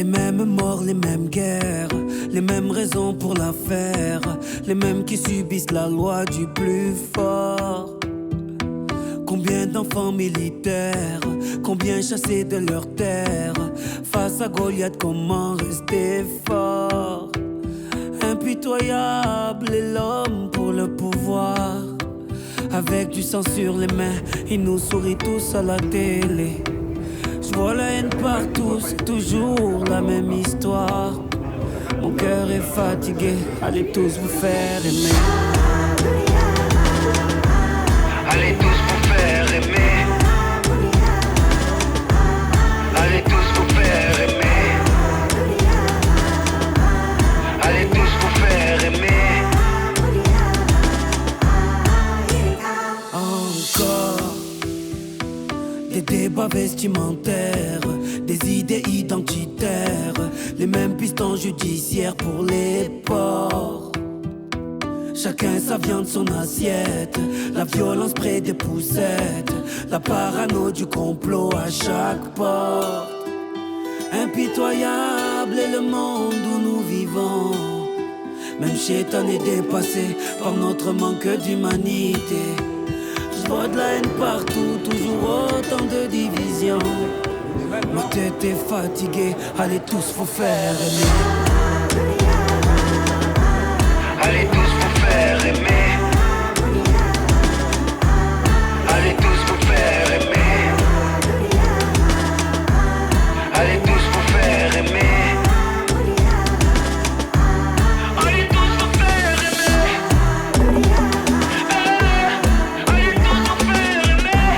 Les mêmes morts, les mêmes guerres, les mêmes raisons pour la faire, les mêmes qui subissent la loi du plus fort. Combien d'enfants militaires, combien chassés de leur terre, face à Goliath, comment rester fort? Impitoyable est l'homme pour le pouvoir. Avec du sang sur les mains, il nous sourit tous à la télé. Je vois la haine partout, c'est toujours la même histoire. Mon cœur est fatigué, allez tous vous faire aimer. Allez tous vous faire aimer. Allez tous vous faire aimer. Allez tous vous faire aimer. Encore des débats vestimentaires, des idées identitaires, les mêmes pistons judiciaires pour les porcs. Chacun sa viande, son assiette, la violence près des poussettes, la parano du complot à chaque porte. Impitoyable est le monde où nous vivons. Même Chétan est dépassé par notre manque d'humanité. Je vois de la haine partout, toujours autant de divisions. Ma tête est fatiguée, allez tous vous faire aimer. Allez tous vous faire aimer. Allez tous vous faire aimer. Allez tous vous faire aimer. Allez tous vous faire aimer. Allez tous vous faire aimer.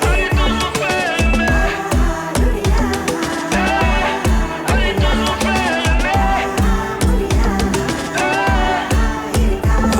Allez tous vous faire aimer. Allez tous vous faire aimer.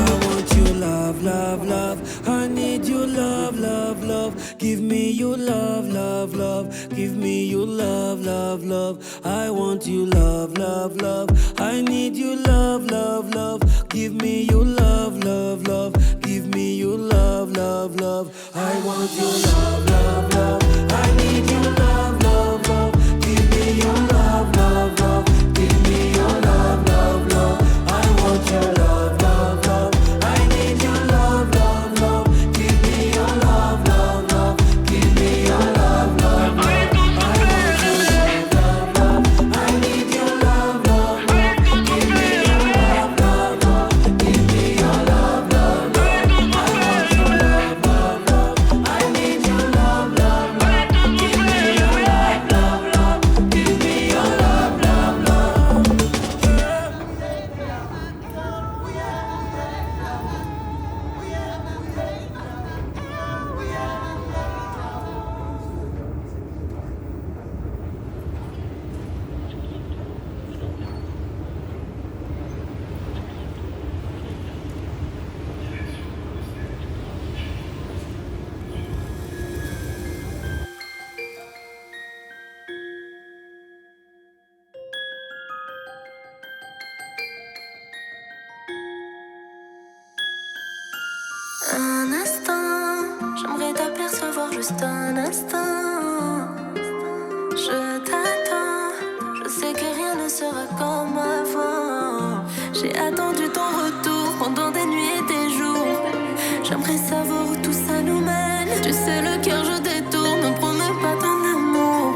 I want your love, love, love. I need your love, love, love. Give me your love, love, love. Give me your love, love, love. I want your love, love, love. I need your love, love, love. Give me your love, love, love. Give me your love, love, love. I want your love, love, love. I need your love, love, love. Give me your love, love, love. Give me your love, love, love. I want your love, love, love. I need your love, love, love. Give me your love, love, love. Give me your love, love, love. I want your love, love, love. I need your love, love, love. Give me your love, love, love. Give me your love, love, love. I want your love, love, love. I need your love, love, love. Give me your love, love, love. Give me your love, love, love. Un instant, j'aimerais t'apercevoir juste un instant. Je t'attends, je sais que rien ne sera comme avant. J'ai attendu ton retour pendant des nuits et des jours. J'aimerais savoir où tout ça nous mène. Tu sais, le cœur je détourne, ne promets pas ton amour.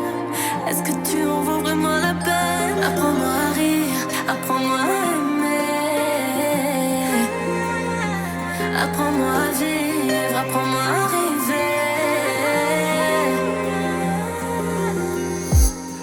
Est-ce que tu en vaux vraiment la peine? Apprends-moi à rire, apprends-moi à aimer. Apprends-moi à vivre, apprends-moi à rêver.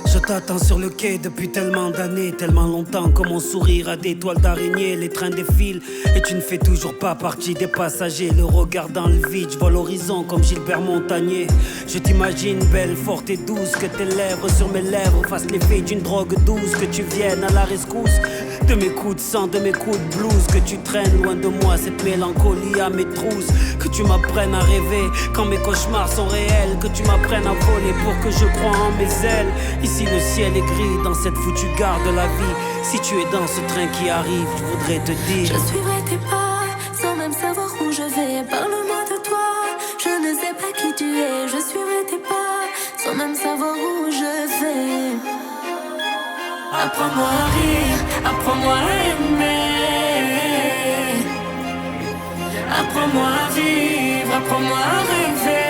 Je t'attends sur le quai depuis tellement d'années, tellement longtemps que mon sourire a des toiles d'araignée. Les trains défilent et tu ne fais toujours pas partie des passagers. Le regard dans le vide, je vois l'horizon comme Gilbert Montagnier. Je t'imagine belle, forte et douce, que tes lèvres sur mes lèvres fassent l'effet d'une drogue douce. Que tu viennes à la rescousse de mes coups de sang, de mes coups de blues. Que tu traînes loin de moi cette mélancolie à mes trousses. Que tu m'apprennes à rêver quand mes cauchemars sont réels. Que tu m'apprennes à voler pour que je croie en mes ailes. Ici le ciel est gris dans cette foutue gare de la vie. Si tu es dans ce train qui arrive, je voudrais te dire: je suivrai tes pas sans même savoir où je vais. Parle-moi de toi, je ne sais pas qui tu es. Je suivrai tes pas sans même savoir où je Apprends-moi à rire, apprends-moi à aimer. Apprends-moi à vivre, apprends-moi à rêver.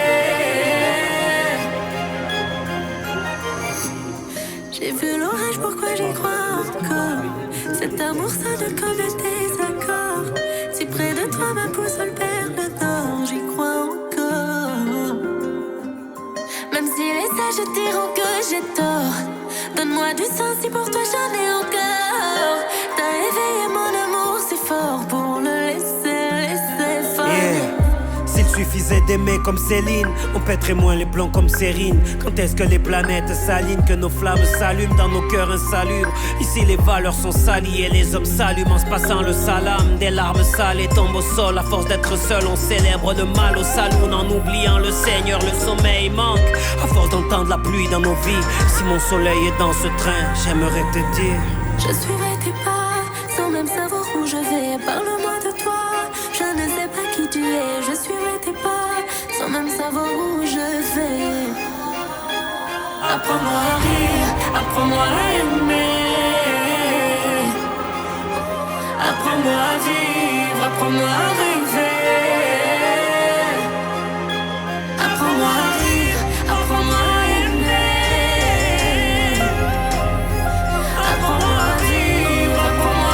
J'ai vu l'orage, pourquoi j'y crois encore? Cet amour sonne comme le désaccord. Si près de toi ma boussole perd le nord, j'y crois encore. Même si les sages diront que j'ai tort, donne-moi du sens si pour toi j'en ai encore. T'as éveillé mon amour si fort pour le laisser faire. Yeah. S'il suffisait d'aimer comme Céline, on pèterait moins les plombs comme Sérine. Quand est-ce que les planètes s'alignent, que nos flammes s'allument dans nos cœurs insalubres? Ici les valeurs sont salies et les hommes s'allument en se passant le salam. Des larmes salées tombent au sol, à force d'être seul on célèbre le mal au saloon. En oubliant le Seigneur, le sommeil manque. À force d'entendre la pluie dans nos vies, si mon soleil est dans ce train, j'aimerais te dire: je suivrai tes pas, sans même savoir où je vais. Parle-moi de toi, je ne sais pas qui tu es. Je suivrai tes pas, sans même savoir où je vais. Apprends-moi à rire, apprends-moi à aimer. Apprends-moi à vivre, apprends-moi à rêver. Apprends-moi à rire, apprends-moi à aimer. Apprends-moi à vivre, apprends-moi à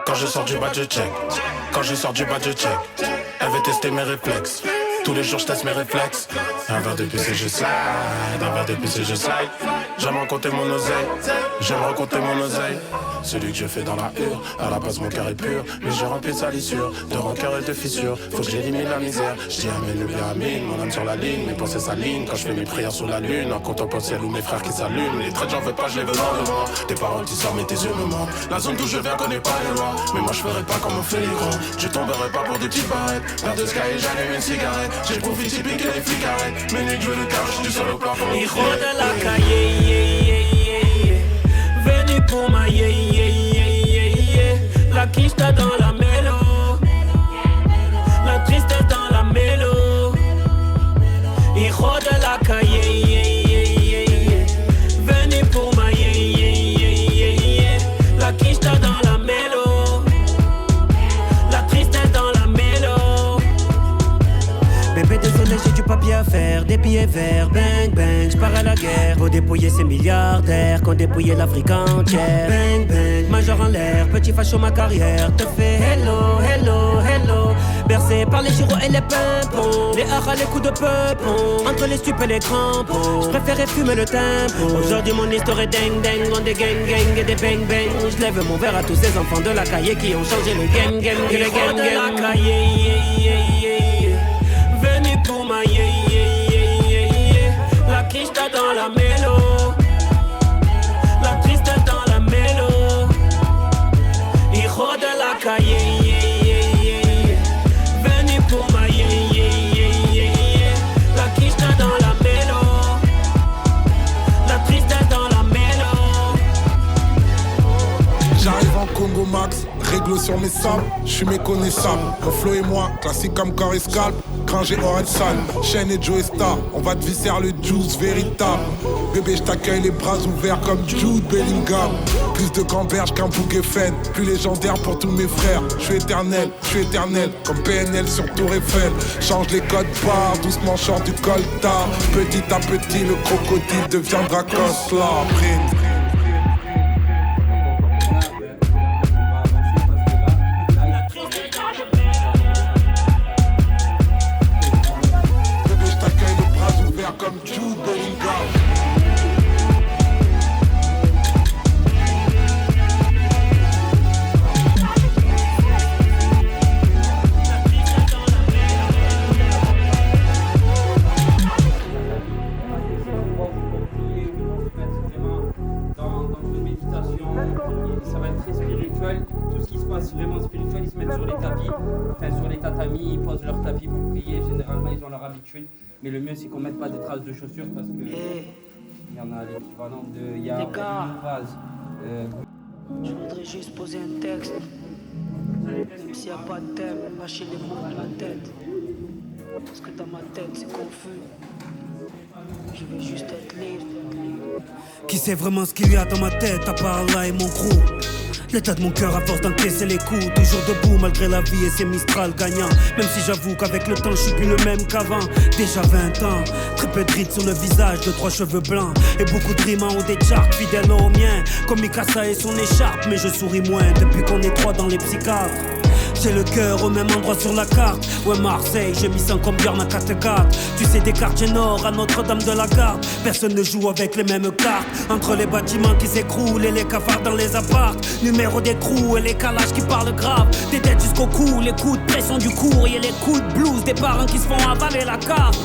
Quand je sors du bas je check. Quand je sors du bas je check. Elle veut tester mes réflexes. Tous les jours je teste mes réflexes. Un verre de plus et je slide. Un verre de plus et je slide. J'aime raconter mon oseille. J'aime raconter mon oseille. Celui que je fais dans la hure. À la base mon cœur est pur. Mais j'ai rempli de salissures. De rancœur et de fissures. Faut que j'élimine la misère. J'dis amène le bien amine. Mon âme sur la ligne. Mes pensées s'alignent. Quand je fais mes prières sous la lune. En contemplant le ciel ou mes frères qui s'allument. Les traits j'en veux pas, je les veux loin de moi. Tes paroles qui sortent mais tes yeux me mentent. La zone d'où je viens connaît pas les lois. Mais moi je ferai pas comme on fait les grands. Je tomberai pas pour des petites barrettes. Vers de sky et j'allume une cigarette. J'ai profité piquer les flics arrêtent. Mes nuits je veux le car, je suis seul au plafond. Hijo de la calle, venu pour ma la quiche dans la mélo, la tristesse dans la mélo. Hijo de la calle, venu pour ma la quiche dans la mélo, la tristesse dans la mélo. Bébé désolé, j'ai du papier à faire, des billets verts, bang bang, j'pars à la guerre. Faut dépouiller ces milliardaires, qu'on dépouillait l'Afrique entière. Bang bang, major en l'air, petit facho ma carrière. Te fait hello, hello, hello. Bercé par les gyros et les pimpons, les haras, les coups de peupon. Entre les stupes et les crampons, j'préférais fumer le tempo. Aujourd'hui mon histoire est ding ding, on des gang gang et des bang bang. J'lève mon verre à tous ces enfants de la cahier qui ont changé le game game. Le game de la cahier, venu pour ma la quiche dans la mélo, la tristesse dans la mélo. Hijo de la calle, venu pour ma la quiche dans la mélo, la tristesse dans la mélo. J'arrive en Congo Max, réglo sur mes sables, j'suis méconnaissable. Mon flow et moi, classique comme corps et scalp. Granger Orange San, Chaîne et Joe Star. On va te visser le juice véritable. Bébé, j't'accueille les bras ouverts comme Jude Bellingham. Plus de gamberge qu'un bouquet Fen. Plus légendaire pour tous mes frères. J'suis éternel, comme PNL sur Tour Eiffel. Change les codes barres, doucement chante du coltard. Petit à petit, le crocodile deviendra Cosla. Comme Jude Bellingham. passe vraiment spirituel, ils se mettent sur les tapis, enfin sur les tatamis, ils posent leur tapis pour prier. Généralement, ils ont leur habitude. Mais le mieux, c'est qu'on ne mette pas de traces de chaussures parce que il y en a l'équivalent de. Il y a une phase. Je voudrais juste poser un texte. Même s'il n'y a pas de thème, lâchez les mots à la tête. Parce que dans ma tête, c'est confus. Je veux juste être libre. Qui sait vraiment ce qu'il y a dans ma tête, à part là et mon crew? L'état de mon cœur à force d'encaisser les coups. Toujours debout malgré la vie et ses Mistral gagnants. Même si j'avoue qu'avec le temps je suis plus le même qu'avant. Déjà 20 ans, très peu de rides sur le visage, 2-3 cheveux blancs et beaucoup de rimes en haut des charts, fidèles aux miens. Comme Mikasa et son écharpe, mais je souris moins depuis qu'on est 3 dans les psychiatres. J'ai le cœur au même endroit sur la carte. Ouais, Marseille, je m'y sens comme Björn à Kattegat. Tu sais, des quartiers nord à Notre-Dame de la Garde. Personne ne joue avec les mêmes cartes. Entre les bâtiments qui s'écroulent et les cafards dans les apparts. Numéro des trous et les calages qui parlent grave. Des dettes jusqu'au cou, les coups de pression du courrier, les coups de blues des parents qui se font avaler la carte.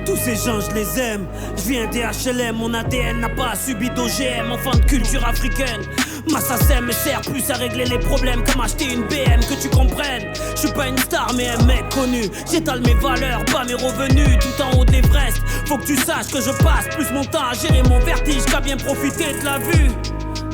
Tous ces gens je les aime. Je viens des HLM, mon ADN n'a pas subi d'OGM. Enfant de culture africaine. Ma SACEM me sert plus à régler les problèmes qu'à m'acheter une BM, que tu comprennes. Je suis pas une star mais un mec connu. J'étale mes valeurs, pas mes revenus. Tout en haut de l'Everest. Faut que tu saches que je passe plus mon temps à gérer mon vertige qu'à bien profiter de la vue.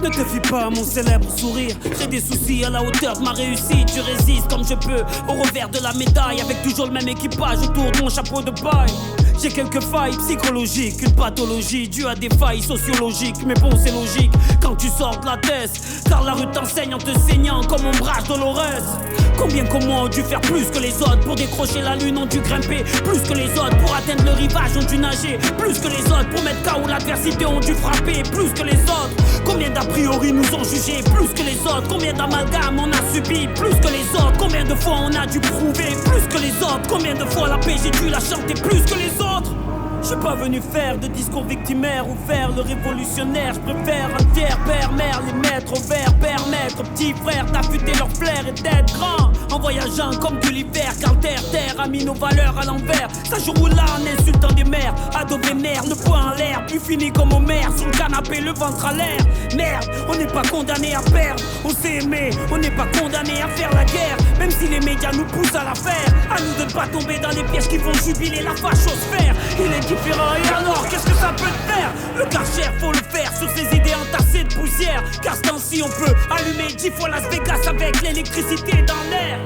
Ne te fie pas à mon célèbre sourire. J'ai des soucis à la hauteur de ma réussite. Je résiste comme je peux au revers de la médaille. Avec toujours le même équipage autour de mon chapeau de paille. J'ai quelques failles psychologiques, une pathologie due à des failles sociologiques. Mais bon, c'est logique quand tu sors de la thèse, car la rue t'enseigne en te saignant comme ombrage Dolores. Combien comment ont dû faire plus que les autres pour décrocher la lune, ont dû grimper plus que les autres pour atteindre le rivage, ont dû nager plus que les autres pour mettre KO l'adversité, ont dû frapper plus que les autres. Combien d'a priori nous ont jugés plus que les autres? Combien d'amalgames on a subi plus que les autres? Combien de fois on a dû prouver plus que les autres? Combien de fois la paix j'ai dû la chanter plus que les autres? Je suis pas venu faire de discours victimaire ou faire le révolutionnaire. Je préfère un tiers père, mère, les mettre au vert, permettre aux petits frères d'affûter leur flair et d'être grand. En voyageant comme de l'hiver, car terre a mis nos valeurs à l'envers. Ça joue là en insultant des mères, ado vénère, le poing en l'air, puis fini comme Homer sur le canapé, le ventre à l'air. Merde, on n'est pas condamné à perdre, on s'est aimé, on n'est pas condamné à faire la guerre. Même si les médias nous poussent à la faire, à nous de ne pas tomber dans les pièges qui font jubiler la fachosphère. Il est différent et alors qu'est-ce que ça peut te faire? Le Karcher faut le faire sur ses idées entassées de poussière. Car ce temps-ci on peut allumer 10 fois Las Vegas avec l'électricité dans l'air.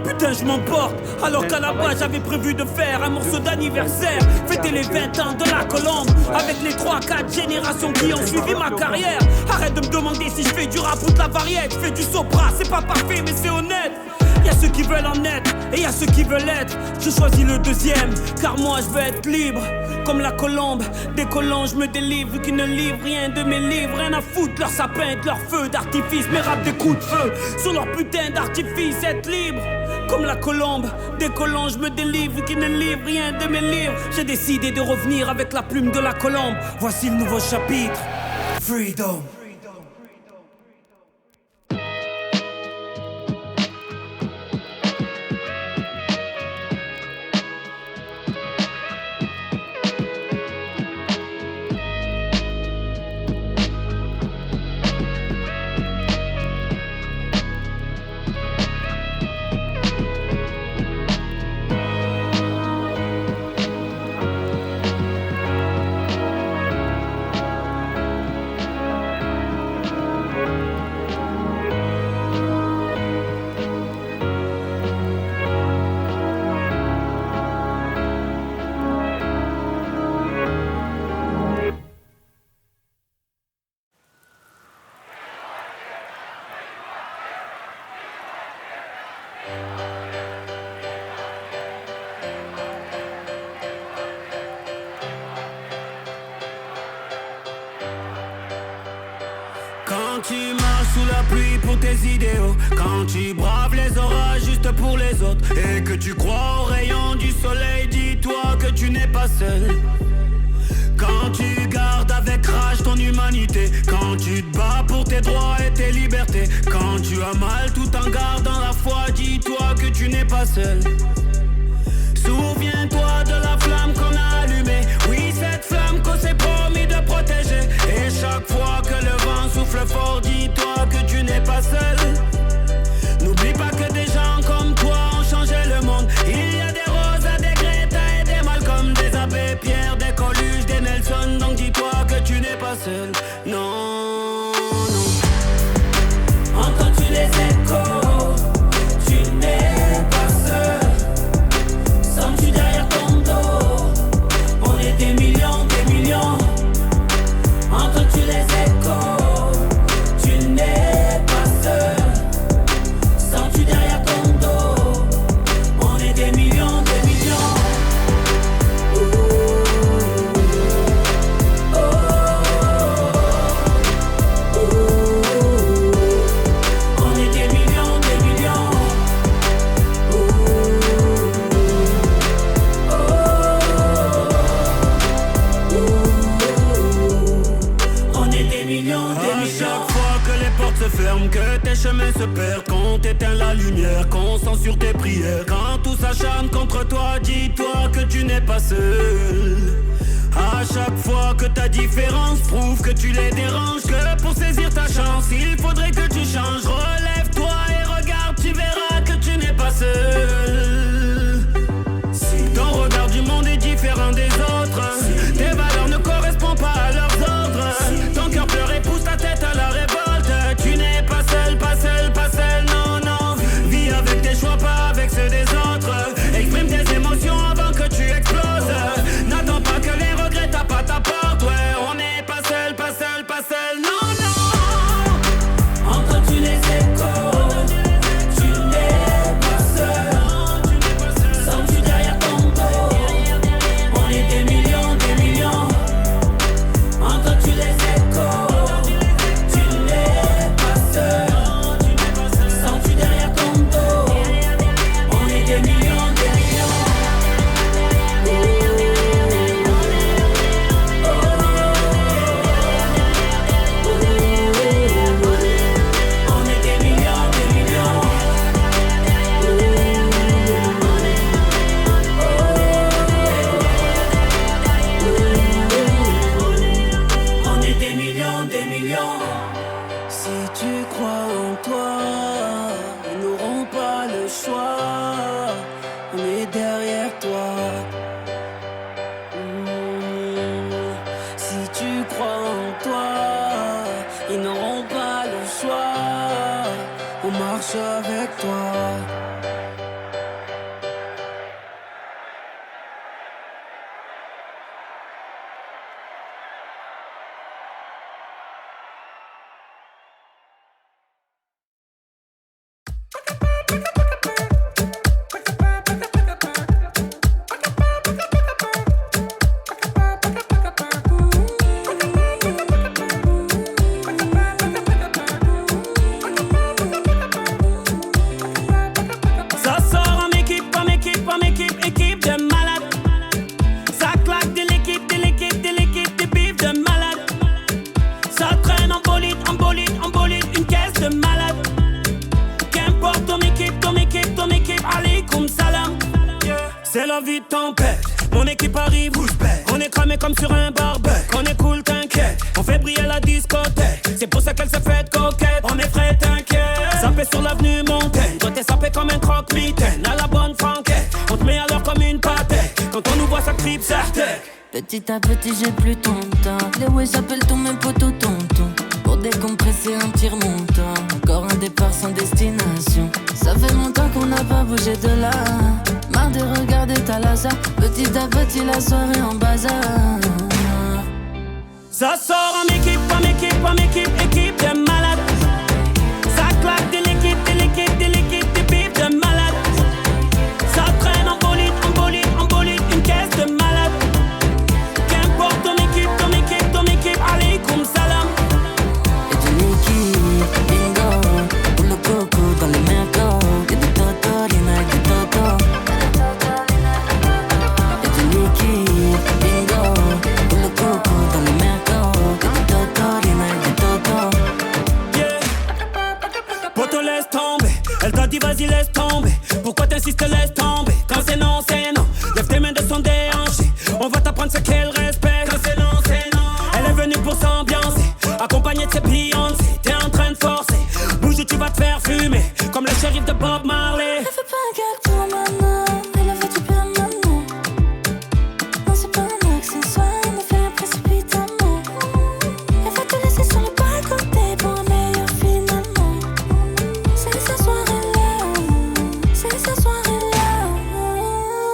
Putain je m'emporte, alors qu'à la base j'avais prévu de faire un morceau d'anniversaire. Fêter les 20 ans de la Colombe avec les 3-4 générations qui ont suivi ma carrière. Arrête de me demander si je fais du rap ou de la variette. Je fais du sopra, c'est pas parfait mais c'est honnête. Y'a ceux qui veulent en être et y'a ceux qui veulent être. Je choisis le deuxième car moi je veux être libre. Comme la colombe, décollant je me délivre. Qui ne livrent rien de mes livres. Rien à foutre, leur sapin, de leur feu d'artifice. Mes rap des coups de feu sur leur putain d'artifice. Être libre comme la colombe, décollant je me délivre. Qui ne livrent rien de mes livres. J'ai décidé de revenir avec la plume de la colombe. Voici le nouveau chapitre, Freedom. Quand tu marches sous la pluie pour tes idéaux, quand tu braves les orages juste pour les autres, et que tu crois aux rayons du soleil, dis-toi que tu n'es pas seul. Quand tu gardes avec rage ton humanité, quand tu te bats pour tes droits et tes libertés, quand tu as mal tout en gardant la foi, dis-toi que tu n'es pas seul. Souviens-toi de la flamme qu'on a allumée, oui cette flamme qu'on s'est promis de protéger. Et chaque fois que le vent souffle fort, dis-toi que tu n'es pas seul. millions, des millions. À chaque fois que les portes se ferment, que tes chemins se perdent, qu'on t'éteint la lumière, qu'on censure tes prières. Quand tout s'acharne contre toi, dis-toi que tu n'es pas seul. À chaque fois que ta différence prouve que tu les déranges, que pour saisir ta chance, il faudrait que tu changes. Relève-toi et regarde, tu verras que tu n'es pas seul. Si ton regard du monde est différent des autres, tes valeurs ne correspondent pas à leurs ordres, ton cœur pleure et pousse ta tête à la révolte. Tu n'es pas seul, pas seul, pas seul, non, non. Vis avec tes choix, pas avec ceux des autres. Exprime tes émotions avant que tu exploses. N'attends pas que les regrets tapent à ta porte. Ouais, on n'est pas seul, pas seul, pas seul, non, non. Entends-tu les échos? Tu n'es pas seul. Sens-tu derrière ton dos? On est des millions, des millions. Entends-tu les échos? Tu n'es pas seul. Sens-tu derrière ton dos? On est des millions, des millions. On est des millions, des millions. On est des millions, des millions. Si tu crois en toi, ils n'auront pas le choix. On est derrière toi. Si tu crois en toi, ils n'auront pas le choix. On marche avec toi. Ça sort en équipe, en équipe, en équipe, équipe de malades. Ça claque de l'équipe, de l'équipe, de l'équipe, des bifs de malades. Ça traîne en bolide, en bolide, en bolide, une caisse de malades. Qu'importe ton équipe, ton équipe, ton équipe, alaikum salam. C'est la vie de tempête, mon équipe arrive, bouge bête. On est cramé comme sur un barbecue. On est cool, t'inquiète, on fait briller la discothèque. C'est pour ça qu'elle se fait coquette, on est frais, t'inquiète. Sapé sur l'avenue Montaigne, toi t'es sapé comme un croque-mitaine. À la bonne franquette, on te met à l'heure comme une pâtée. Quand on nous voit ça tripe, certec. Petit à petit j'ai plus ton temps. Les ouais j'appelle tous mes potos tonton. Pour décompresser un petit remontant. Encore un départ sans destination. Ça fait longtemps qu'on n'a pas bougé de là. Marre de regarder ta laza. Petit à petit la soirée en bazar. Ça sort en équipe, en équipe, en équipe, équipe de malades. Ça claque de l'équipe, de l'équipe, de l'équipe, des bifs de malades. Ça traîne en bolide, en bolide, en bolide, une caisse de malades. Qu'importe ton équipe, ton équipe, ton équipe, alaikum salam. Et de l'équipe, bingo. Pour le coco dans les mercos. Et des totos, les nags des totos. Et de l'équipe, bingo. Pour le coco dans les mercos. Et des totos, les nags des totos. Yeah. Poto laisse tomber, elle t'a dit vas-y laisse tomber. Pourquoi t'insistes laisse tomber? Quand c'est non, c'est non. Lève tes mains de son déhanché. On va t'apprendre ce qu'elle respecte. Quand c'est non, c'est non. Elle est venue pour s'ambiancer, accompagnée de ses Beyoncé. T'es en train de forcer, bouge ou tu vas te faire fumer. Comme le shérif de Bob Marley. Elle fait pas un gag pour maintenant. Elle a fait du bien maintenant. Non c'est pas un accessoire. Elle ne fait rien précipitamment. Elle va te laisser sur le bas-côté pour un meilleur finalement. C'est sa soirée là. C'est sa soirée là.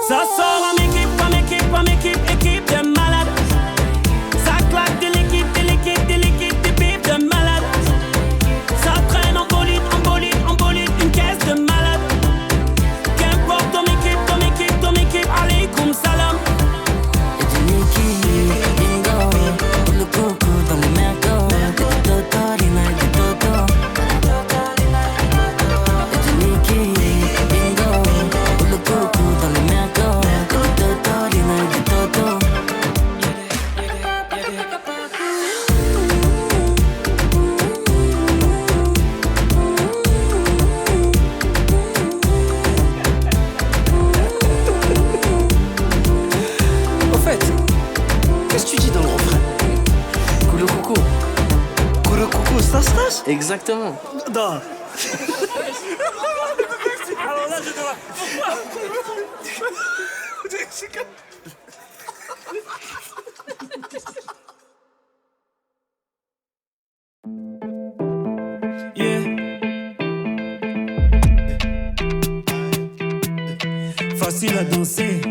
Ça sort en équipe, en équipe, en équipe, équipe de malades. Ça claque de l'équipe, de l'équipe, de l'équipe, des bifs de malades. Au stage. Exactement. Non. Alors là, je dois. Yeah. Facile à danser.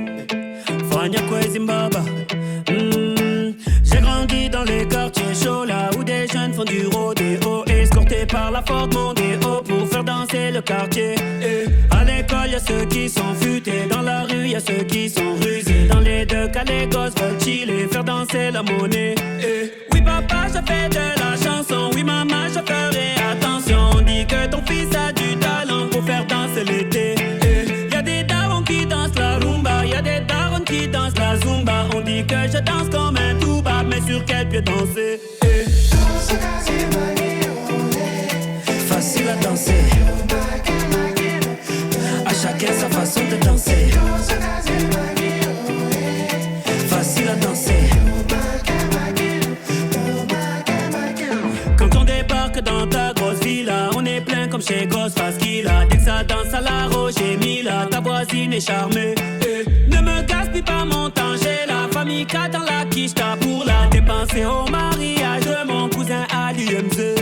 Fania Zimbabwe. J'ai grandi dans les quartiers chauds, là où des jeunes font du rodéo, escortés par la Ford Mondeo pour faire danser le quartier. À l'école, y'a ceux qui sont futés, dans la rue, y'a ceux qui sont rusés. Dans les deux cas, les gosses veulent chiller, faire danser la monnaie. Oui, papa, je fais de la chanson. Oui, maman, je ferai attention. On dit que ton fils a du talent pour faire danser l'été. Y'a des darons qui dansent la rumba, y'a des darons qui dansent la zumba. On dit que je danse comme un tuba, mais sur quel pied danser? Facile à danser. À chacun sa façon de danser. Facile à danser. Quand on débarque dans ta grosse villa, on est plein comme chez Ghostface Killah. Dès que ça danse à la Roger Mila, ta voisine est charmée. Ne me gaspille pas mon temps, j'ai la famille K dans la quiche, t'as pour la dépenser au mariage de mon cousin à l'UMZ.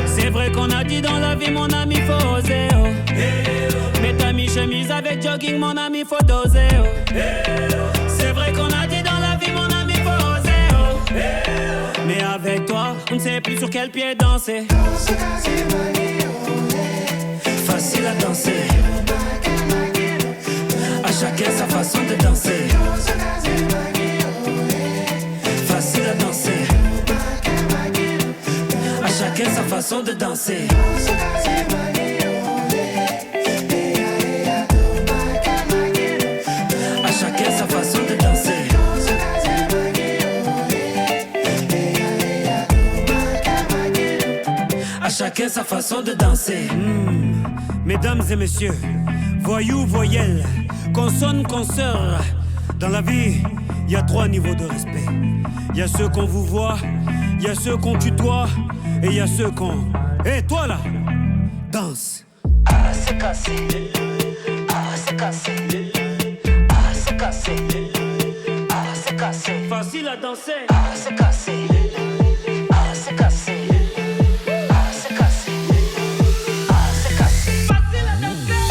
C'est vrai qu'on a dit dans la vie, mon ami, faut oser. Mets ta mi-chemise avec jogging, mon ami, faut doser. C'est vrai qu'on a dit dans la vie, mon ami, faut oser. Mais avec toi, on ne sait plus sur quel pied danser. Facile à danser. À chacun sa façon de danser. Facile à danser. À chacun sa façon de danser. À chacun sa façon de danser. À chacun sa façon de danser. Mesdames et messieurs, voyous, voyelles, consonnes, consoeurs. Dans la vie, il y a 3 niveaux de respect. Il y a ceux qu'on vous voit, il y a ceux qu'on tutoie, et il y a ceux qu'on... Hé, toi là, danse. Ah, c'est cassé. Ah, c'est cassé. Ah, c'est cassé. Ah, c'est cassé. Facile à danser. Ah, c'est cassé. Ah, c'est cassé. Ah, c'est cassé. Ah, c'est cassé. Facile à danser.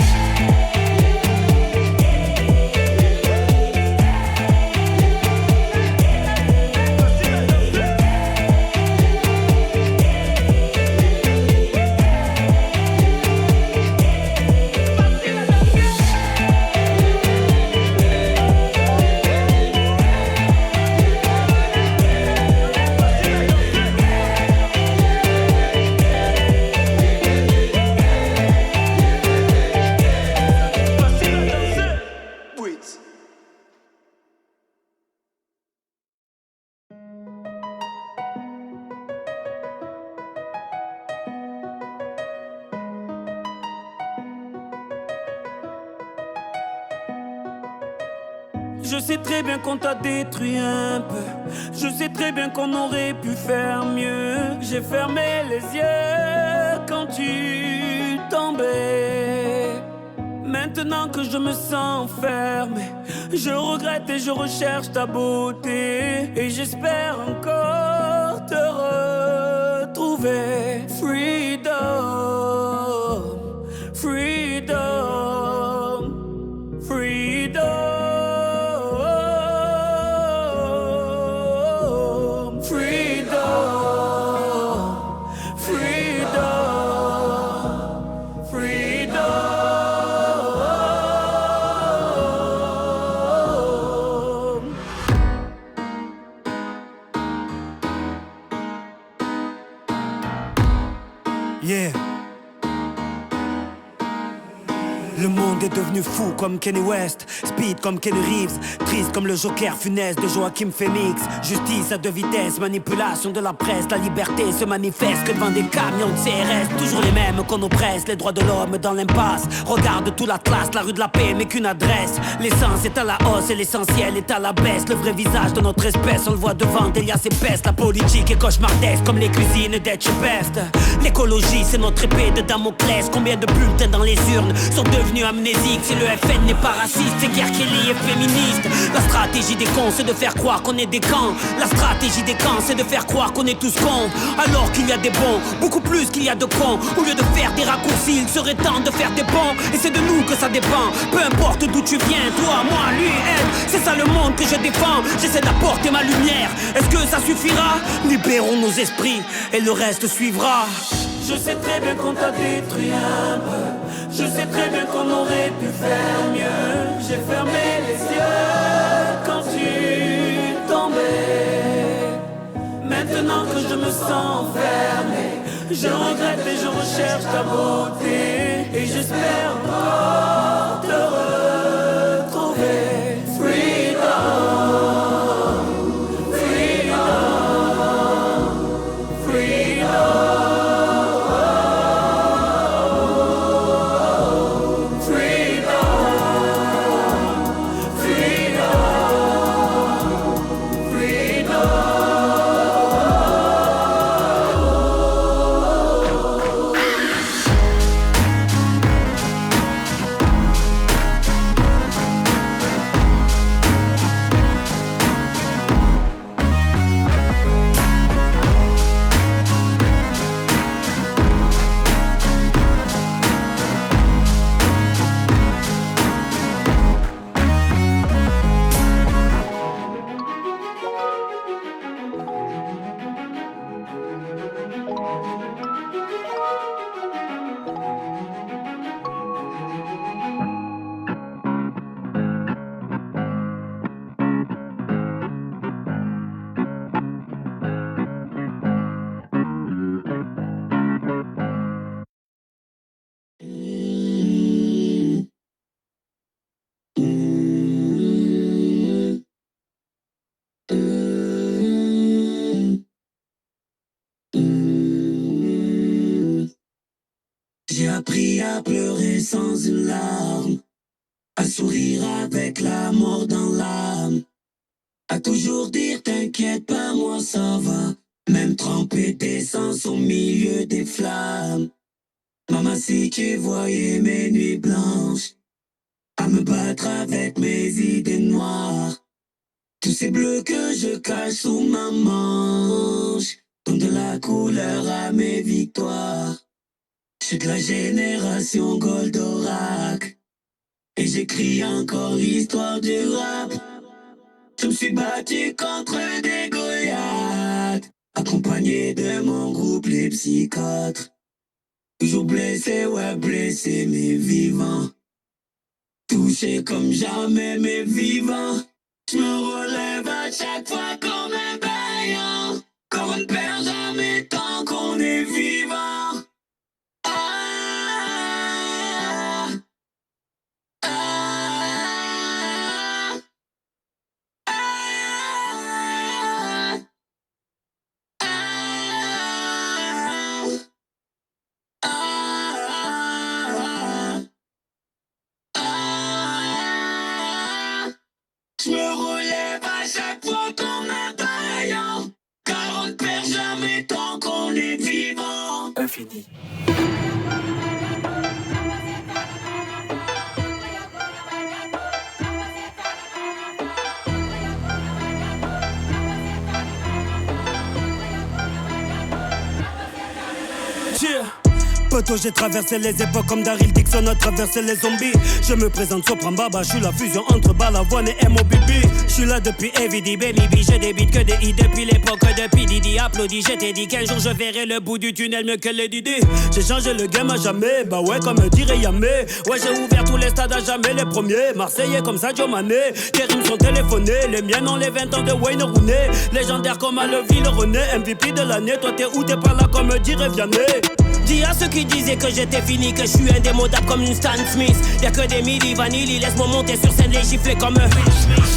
Je sais très bien qu'on t'a détruit un peu. Je sais très bien qu'on aurait pu faire mieux. J'ai fermé les yeux quand tu tombais. Maintenant que je me sens enfermé, je regrette et je recherche ta beauté. Et j'espère encore te retrouver. Freedom, freedom, freedom. Le monde est devenu fou comme Kanye West, speed comme Kenny Reeves, triste comme le Joker funeste de Joachim Phoenix. Justice à deux vitesses, manipulation de la presse, la liberté se manifeste que devant des camions de CRS. Toujours les mêmes qu'on oppresse, les droits de l'homme dans l'impasse. Regarde tout l'Atlas, la rue de la paix mais qu'une adresse. L'essence est à la hausse et l'essentiel est à la baisse. Le vrai visage de notre espèce, on le voit devant des liasses épaisses. La politique est cauchemardesque comme les cuisines d'Etch Best. L'écologie c'est notre épée de Damoclès. Combien de bulletins dans les urnes sont devenus amnésiques? Si le FN n'est pas raciste, c'est qu'R. Kelly est féministe. La stratégie des cons c'est de faire croire qu'on est des camps. La stratégie des camps c'est de faire croire qu'on est tous cons. Alors qu'il y a des bons, beaucoup plus qu'il y a de cons. Au lieu de faire des raccourcis, il serait temps de faire des bons. Et c'est de nous que ça dépend. Peu importe d'où tu viens, toi, moi, lui, elle. C'est ça le monde que je défends. J'essaie d'apporter ma lumière. Est-ce que ça suffira? Libérons nos esprits et le reste suivra. Je sais très bien qu'on t'a détruit un peu. Je sais très bien qu'on aurait pu faire mieux. J'ai fermé les yeux quand tu tombais. Maintenant que je me sens fermé, je regrette et je recherche ta beauté. Et j'espère encore te retrouver. Freedom, freedom, freedom. J'ai appris à pleurer sans une larme, à sourire avec la mort dans l'âme, à toujours dire t'inquiète pas moi ça va, même tremper d'essence au milieu des flammes. Maman si tu voyais mes nuits blanches, à me battre avec mes idées noires, tous ces bleus que je cache sous ma manche, donnent de la couleur à mes victoires. Je suis de la génération Goldorak et j'écris encore l'histoire du rap. Je me suis battu contre des Goliaths, accompagné de mon groupe les psychiatres. Toujours blessé, ouais blessé mais vivant, touché comme jamais mais vivant. Je me relève à chaque fois comme un vaillant, car on ne perd jamais tant qu'on est vivant. Je me relève à chaque fois comme un vaillant, car on ne perd jamais tant qu'on est vivant. Infini. Poto, j'ai traversé les époques comme Daryl Dixon a traversé les zombies. Je me présente Sopran Baba, je suis la fusion entre Balavoine et MOBB. Je suis là depuis Evidy, Baby B, je débite que des hits depuis l'époque de P. Diddy. Applaudis, je t'ai dit qu'un jour je verrai le bout du tunnel mieux que les Didi. J'ai changé le game à jamais, bah ouais comme dirait Yamé. Ouais j'ai ouvert tous les stades à jamais les premiers. Marseillais comme Sadio Mané, tes rimes sont téléphonées. Les miennes ont les 20 ans de Wayne Rooney. Légendaire comme Aleville René, MVP de l'année. Toi t'es où, t'es pas là comme dirait Vianney. Dis à ceux qui disaient que j'étais fini, que je suis indémodable comme une Stan Smith. Y'a que des milli vanilli, laisse-moi monter sur scène les gifler comme eux.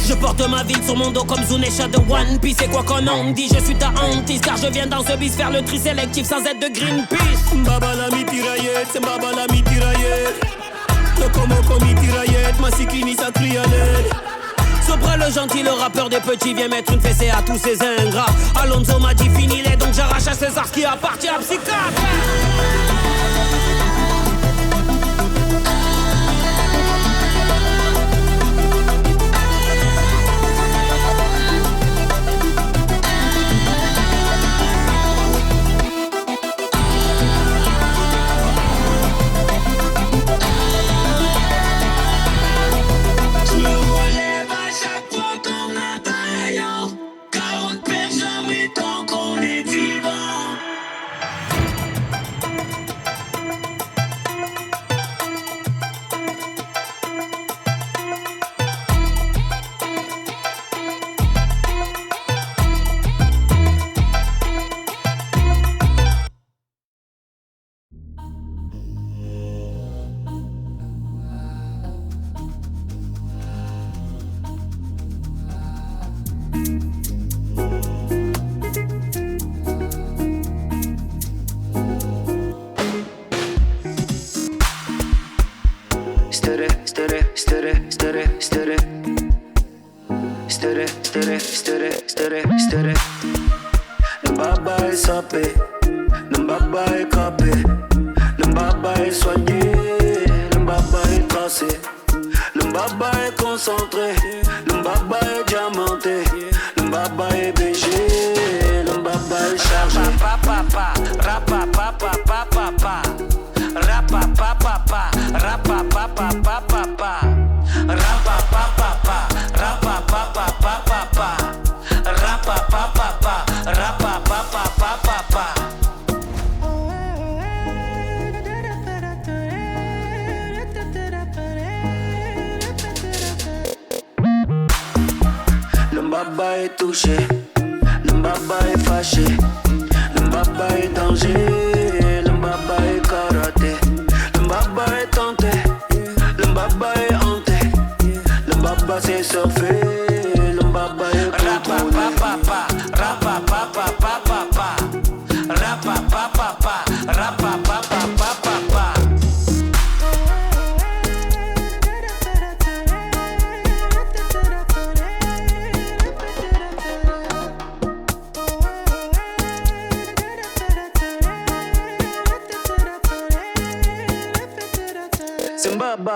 Je porte ma ville sur mon dos comme Zunesha de One Piece. Et quoi qu'on en dit, je suis ta hantise, car je viens dans ce bis faire le tri sélectif sans être de Greenpeace. Mbaba la mitiraillette, c'est Mbaba la mitiraillette. Le Komoko mitiraillette, Masikini ça crie à l'aide. Sopra le gentil, le rappeur des petits vient mettre une fessée à tous ces ingrats. Alonso m'a dit fini les, donc j'arrache à César ce qui appartient à Psychiatre.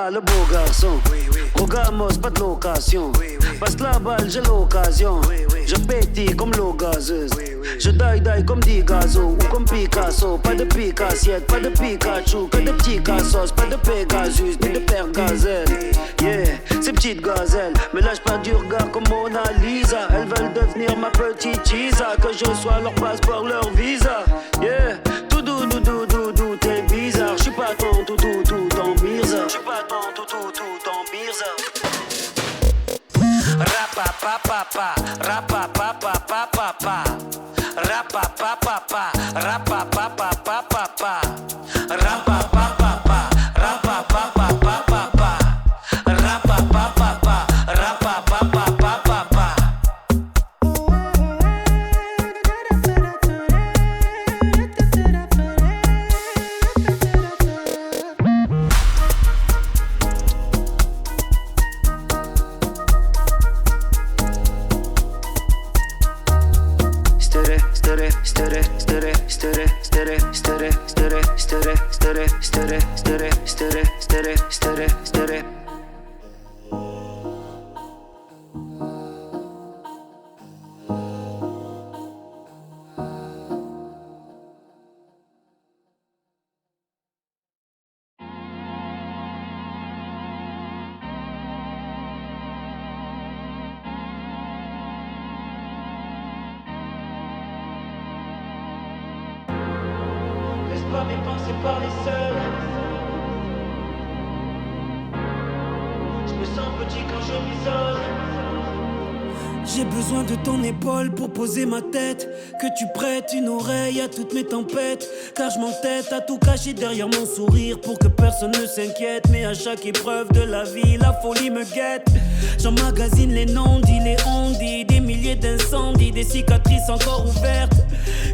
Le beau garçon, Rogamos, pas de location. Passe la balle, j'ai l'occasion. Je pétille comme l'eau gazeuse. Je die comme dit Gazo ou comme Picasso. Pas de pique-assiette, pas de Pikachu. Que de petits cassos, pas de Pegasus ni de père gazelle. Yeah, ces petites gazelles me lâchent pas du regard comme Mona Lisa. Elles veulent devenir ma petite Chisa. Que je sois leur passeport, leur visa. Yeah, tout doudou, t'es bizarre. J'suis pas ton tout en Mirza. J'suis pas ton tout en Mirza. Rapapapapa, rapapapapapa, rapapapapa, rapapapapapa, rapapapapa, rapapapapapa, rapapapapa, rapapapapapa. Laisse-moi mes pensées parler seul. Je me sens petit quand je m'isole. J'ai besoin de ton épaule pour poser ma tête. Que tu prêtes une oreille à toutes mes tempêtes. Car je m'entête à tout cacher derrière mon sourire pour que personne ne s'inquiète. Mais à chaque épreuve de la vie, la folie me guette. J'emmagasine les non-dits, les on-dit. Des milliers d'incendies, des cicatrices encore ouvertes.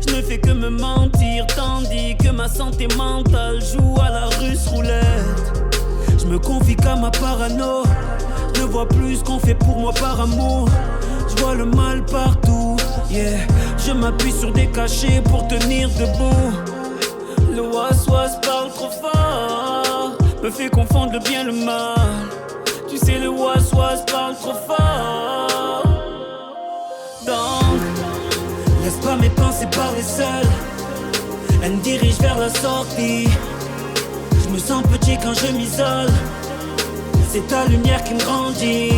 Je ne fais que me mentir, tandis que ma santé mentale joue à la russe roulette. Je me confie qu'à ma parano. Je ne vois plus ce qu'on fait pour moi par amour. Je vois le mal partout, yeah. Je m'appuie sur des cachets pour tenir debout. Le was-was parle trop fort, me fait confondre le bien et le mal. Tu sais le was-was parle trop fort. Donc, laisse pas mes pensées parler seules. Elles me dirigent vers la sortie. Je me sens petit quand je m'isole. C'est ta lumière qui me grandit.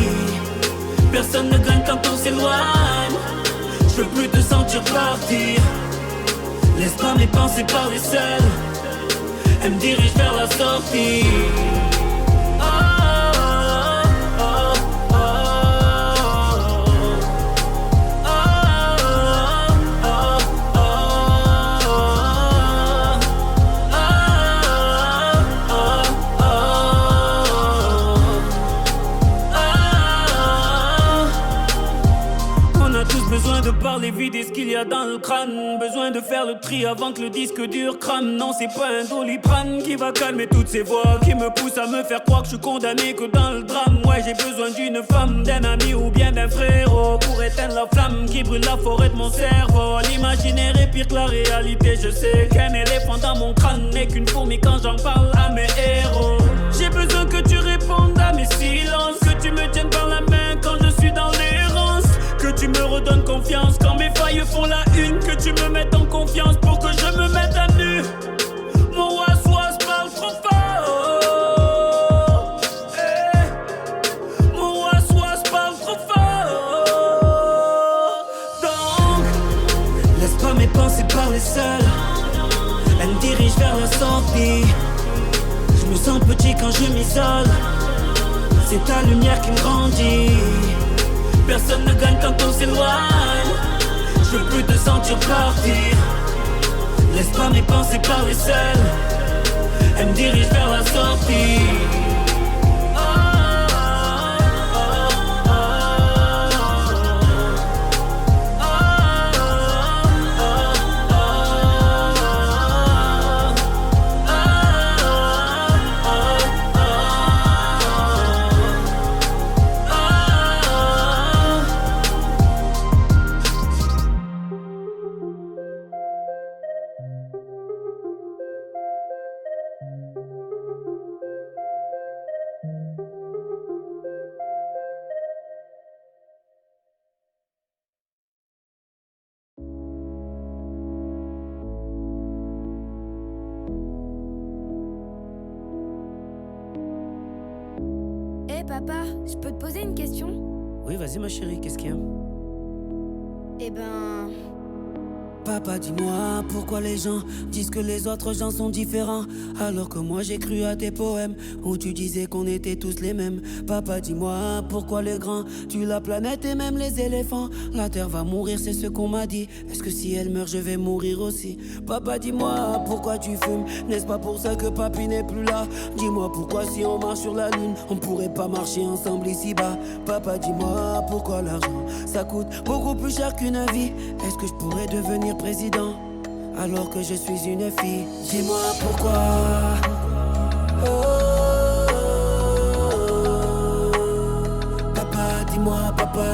Personne ne gagne quand on s'éloigne. Je veux plus te sentir partir. Laisse pas mes pensées parler seules. Elles me dirigent vers la sortie. Besoin de parler, vider ce qu'il y a dans le crâne. Besoin de faire le tri avant que le disque dur crame. Non, c'est pas un Doliprane qui va calmer toutes ces voix qui me poussent à me faire croire que je suis condamné que dans le drame. Ouais, j'ai besoin d'une femme, d'un ami ou bien d'un frérot pour éteindre la flamme qui brûle la forêt de mon cerveau. L'imaginaire est pire que la réalité. Je sais qu'un éléphant dans mon crâne n'est qu'une fourmi quand j'en parle à mes héros. J'ai besoin que tu répondes à mes silences, que tu me tiennes par la main quand je suis dans l'errance. Que tu me redonnes confiance quand mes failles font la une. Que tu me mettes en confiance pour que je me mette à nu. Mon was-was parle trop fort, hey. Mon was-was parle trop fort. Donc, laisse pas mes pensées parler seules. Elles me dirigent vers la sortie. Je me sens petit quand je m'isole. C'est ta lumière qui me grandit. Personne ne gagne quand on s'éloigne. Je veux plus te sentir partir. Laisse pas mes pensées parler seules. Elles me dirigent vers la sortie. Papa, je peux te poser une question? Oui, vas-y ma chérie, qu'est-ce qu'il y a? Eh ben... Papa, dis-moi pourquoi les gens disent que les autres gens sont différents, alors que moi j'ai cru à tes poèmes où tu disais qu'on était tous les mêmes. Papa, dis-moi pourquoi les grands tuent la planète et même les éléphants. La terre va mourir, c'est ce qu'on m'a dit. Est-ce que si elle meurt, je vais mourir aussi? Papa, dis-moi pourquoi tu fumes. N'est-ce pas pour ça que papy n'est plus là? Dis-moi pourquoi si on marche sur la lune, on pourrait pas marcher ensemble ici-bas. Papa, dis-moi pourquoi l'argent, ça coûte beaucoup plus cher qu'une vie. Est-ce que je pourrais devenir président alors que je suis une fille? Dis-moi pourquoi. Papa, dis-moi pourquoi.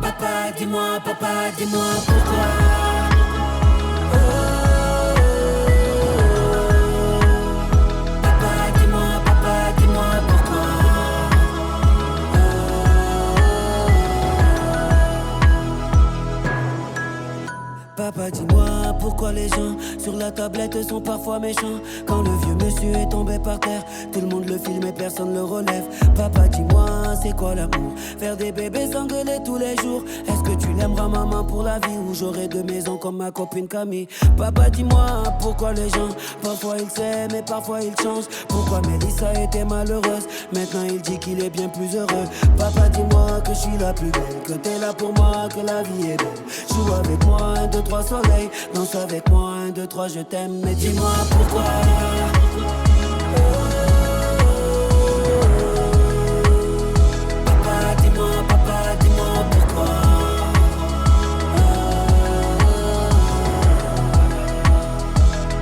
Papa, dis-moi pourquoi. Papa, dis-moi pourquoi les gens sur la tablette sont parfois méchants. Quand le vieux monsieur est tombé par terre, tout le monde le filme et personne le relève. Papa, dis-moi, c'est quoi l'amour? Faire des bébés s'engueuler tous les jours. Est-ce que tu l'aimeras maman pour la vie, ou j'aurai 2 maisons comme ma copine Camille? Papa, dis-moi, pourquoi les gens parfois ils s'aiment et parfois ils changent? Pourquoi Mélissa était malheureuse, maintenant il dit qu'il est bien plus heureux? Papa, dis-moi que je suis la plus belle, que t'es là pour moi, que la vie est belle. Joue avec moi, 1, 2, 3 soleil. Danse avec moi, 1, 2, 3 je t'aime. Mais dis-moi pourquoi. Papa, dis-moi pourquoi.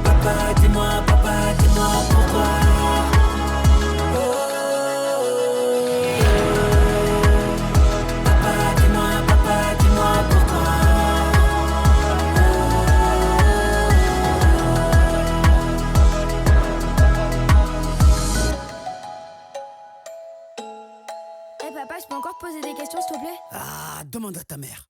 Papa, dis-moi pourquoi. Papa, je peux encore te poser des questions, s'il te plaît? Ah, demande à ta mère.